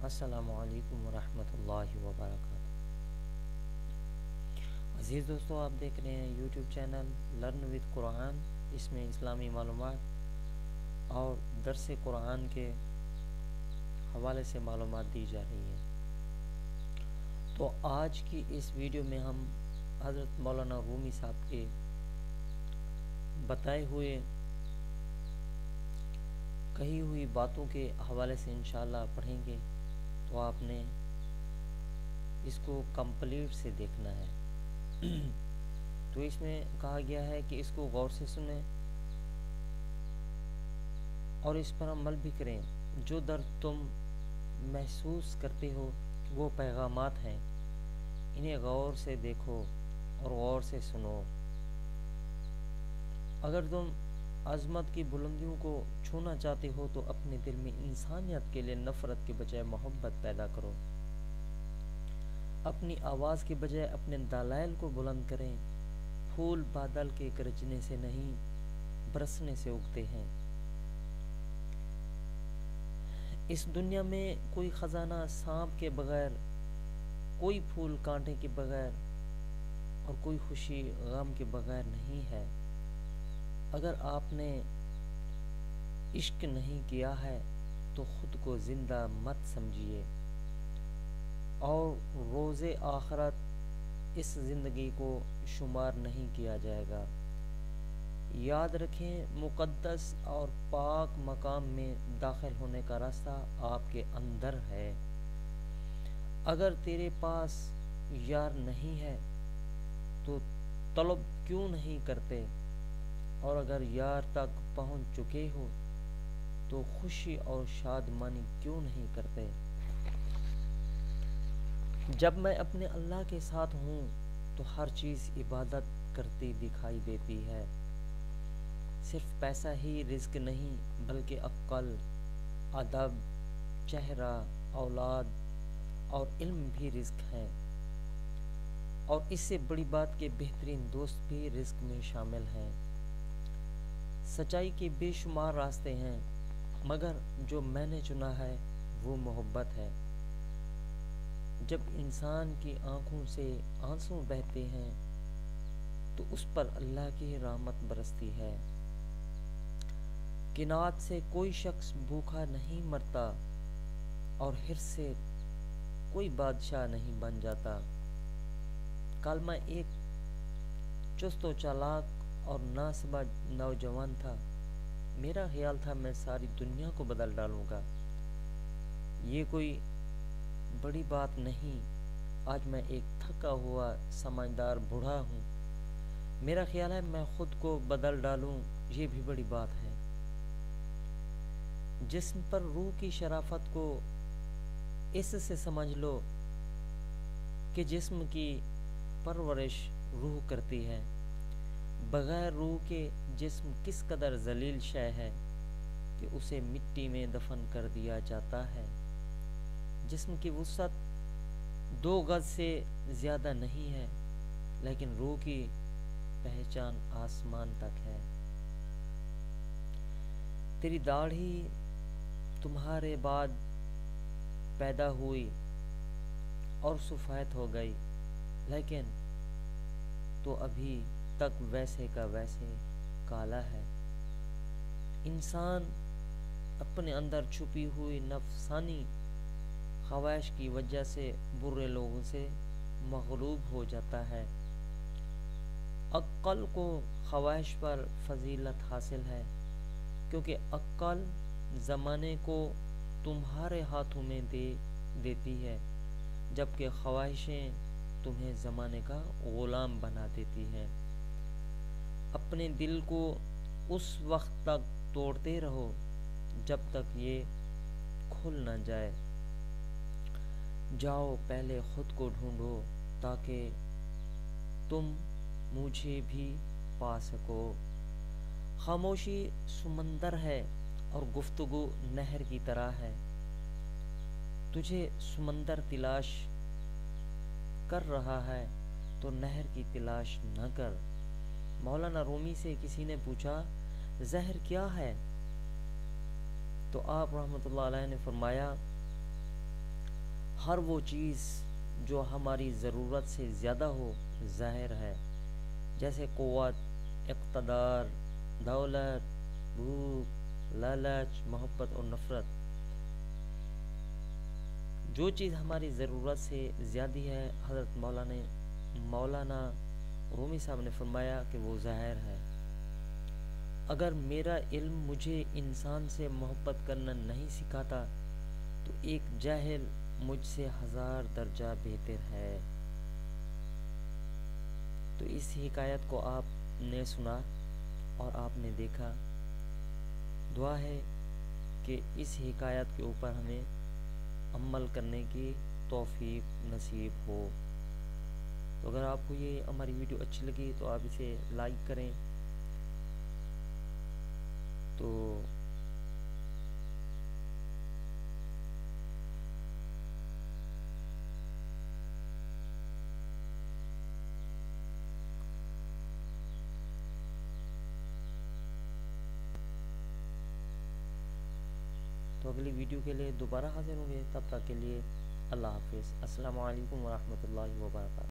السلام علیکم ورحمۃ اللہ وبرکاتہ۔ عزیز دوستو، آپ دیکھ رہے ہیں یوٹیوب چینل لرن وتھ قرآن۔ اس میں اسلامی معلومات اور درس قرآن کے حوالے سے معلومات دی جا رہی ہیں۔ تو آج کی اس ویڈیو میں ہم حضرت مولانا رومی صاحب کے بتائے ہوئے کہی ہوئی باتوں کے حوالے سے انشاءاللہ پڑھیں گے، تو آپ نے اس کو کمپلیٹ سے دیکھنا ہے۔ تو اس میں کہا گیا ہے کہ اس کو غور سے سنیں اور اس پر عمل بھی کریں۔ جو درد تم محسوس کرتے ہو وہ پیغامات ہیں، انہیں غور سے دیکھو اور غور سے سنو۔ اگر تم عظمت کی بلندیوں کو چھونا چاہتے ہو تو اپنے دل میں انسانیت کے لیے نفرت کے بجائے محبت پیدا کرو۔ اپنی آواز کے بجائے اپنے دلائل کو بلند کریں۔ پھول بادل کے گرجنے سے نہیں، برسنے سے اگتے ہیں۔ اس دنیا میں کوئی خزانہ سانپ کے بغیر، کوئی پھول کانٹے کے بغیر اور کوئی خوشی غم کے بغیر نہیں ہے۔ اگر آپ نے عشق نہیں کیا ہے تو خود کو زندہ مت سمجھیے، اور روز آخرت اس زندگی کو شمار نہیں کیا جائے گا۔ یاد رکھیں، مقدس اور پاک مقام میں داخل ہونے کا راستہ آپ کے اندر ہے۔ اگر تیرے پاس یار نہیں ہے تو طلب کیوں نہیں کرتے، اور اگر یار تک پہنچ چکے ہو تو خوشی اور شادمانی کیوں نہیں کرتے۔ جب میں اپنے اللہ کے ساتھ ہوں تو ہر چیز عبادت کرتی دکھائی دیتی ہے۔ صرف پیسہ ہی رزق نہیں، بلکہ عقل، ادب، چہرہ، اولاد اور علم بھی رزق ہیں، اور اس سے بڑی بات کہ بہترین دوست بھی رزق میں شامل ہیں۔ سچائی کے بے شمار راستے ہیں، مگر جو میں نے چنا ہے وہ محبت ہے۔ جب انسان کی آنکھوں سے آنسو بہتے ہیں تو اس پر اللہ کی رحمت برستی ہے۔ قناعت سے کوئی شخص بھوکا نہیں مرتا، اور حرص سے کوئی بادشاہ نہیں بن جاتا۔ کل میں ایک چست و چالاک اور ناسمجھ نوجوان تھا۔ میرا خیال تھا میں ساری دنیا کو بدل ڈالوں گا۔ یہ کوئی بڑی بات نہیں۔ آج میں ایک تھکا ہوا سمجھدار بوڑھا ہوں۔ میرا خیال ہے میں خود کو بدل ڈالوں، یہ بھی بڑی بات ہے۔ جسم پر روح کی شرافت کو اس سے سمجھ لو کہ جسم کی پرورش روح کرتی ہے۔ بغیر روح کے جسم کس قدر ذلیل شے ہے کہ اسے مٹی میں دفن کر دیا جاتا ہے۔ جسم کی وسعت 2 گز سے زیادہ نہیں ہے، لیکن روح کی پہچان آسمان تک ہے۔ تیری داڑھی تمہارے بعد پیدا ہوئی اور سفید ہو گئی، لیکن تو ابھی تک ویسے کا ویسے کالا ہے۔ انسان اپنے اندر چھپی ہوئی نفسانی خواہش کی وجہ سے برے لوگوں سے مغلوب ہو جاتا ہے۔ عقل کو خواہش پر فضیلت حاصل ہے، کیونکہ عقل زمانے کو تمہارے ہاتھوں میں دے دیتی ہے، جبکہ خواہشیں تمہیں زمانے کا غلام بنا دیتی ہیں۔ اپنے دل کو اس وقت تک توڑتے رہو جب تک یہ کھل نہ جائے۔ جاؤ پہلے خود کو ڈھونڈو تاکہ تم مجھے بھی پا سکو۔ خاموشی سمندر ہے اور گفتگو نہر کی طرح ہے۔ تجھے سمندر تلاش کر رہا ہے تو نہر کی تلاش نہ کر۔ مولانا رومی سے کسی نے پوچھا، زہر کیا ہے؟ تو آپ رحمۃ اللہ علیہ نے فرمایا، ہر وہ چیز جو ہماری ضرورت سے زیادہ ہو ظاہر ہے، جیسے قوت، اقتدار، دولت، بھوک، لالچ، محبت اور نفرت۔ جو چیز ہماری ضرورت سے زیادہ ہے، حضرت مولانا رومی صاحب نے فرمایا کہ وہ ظاہر ہے۔ اگر میرا علم مجھے انسان سے محبت کرنا نہیں سکھاتا تو ایک جاہل مجھ سے 1000 درجہ بہتر ہے۔ تو اس حکایت کو آپ نے سنا اور آپ نے دیکھا، دعا ہے کہ اس حکایت کے اوپر ہمیں عمل کرنے کی توفیق نصیب ہو۔ تو اگر آپ کو یہ ہماری ویڈیو اچھی لگی تو آپ اسے لائک کریں۔ تو اگلی ویڈیو کے لیے دوبارہ حاضر ہوں گے، تب تک کے لیے اللہ حافظ۔ السلام علیکم ورحمۃ اللہ وبرکاتہ۔